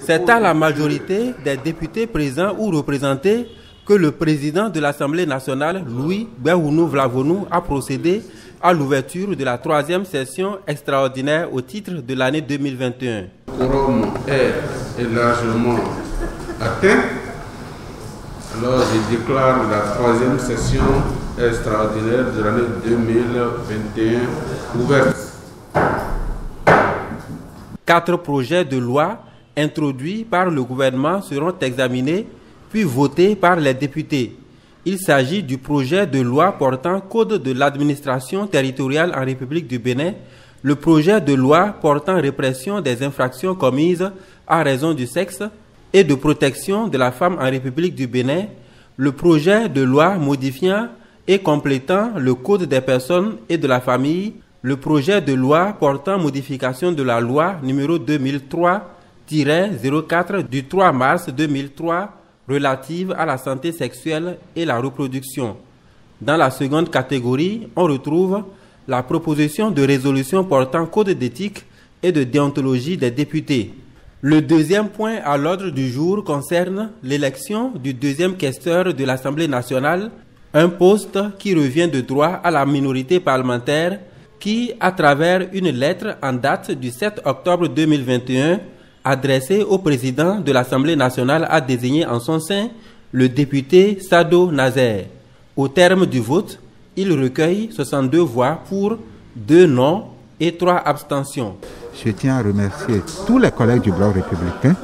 C'est à la majorité des députés présents ou représentés que le président de l'Assemblée nationale, Louis Béhounou Vlavonou, a procédé à l'ouverture de la 3e session extraordinaire au titre de l'année 2021. Le quorum est largement atteint. Alors je déclare la 3e session extraordinaire de l'année 2021 ouverte. 4 projets de loi introduits par le gouvernement seront examinés puis votés par les députés. Il s'agit du projet de loi portant Code de l'administration territoriale en République du Bénin, le projet de loi portant répression des infractions commises à raison du sexe et de protection de la femme en République du Bénin, le projet de loi modifiant et complétant le Code des personnes et de la famille, le projet de loi portant modification de la loi numéro 2003-04 du 3 mars 2003 relative à la santé sexuelle et la reproduction. Dans la seconde catégorie, on retrouve la proposition de résolution portant code d'éthique et de déontologie des députés. Le deuxième point à l'ordre du jour concerne l'élection du deuxième questeur de l'Assemblée nationale, un poste qui revient de droit à la minorité parlementaire qui, à travers une lettre en date du 7 octobre 2021, adressée au président de l'Assemblée nationale, a désigné en son sein le député Sado Nazer. Au terme du vote, il recueille 62 voix pour, 2 non et 3 abstentions. Je tiens à remercier tous les collègues du Bloc républicain,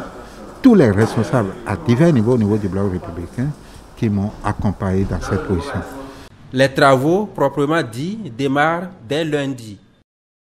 tous les responsables à divers niveaux au niveau du Bloc républicain qui m'ont accompagné dans cette position. Les travaux proprement dits démarrent dès lundi.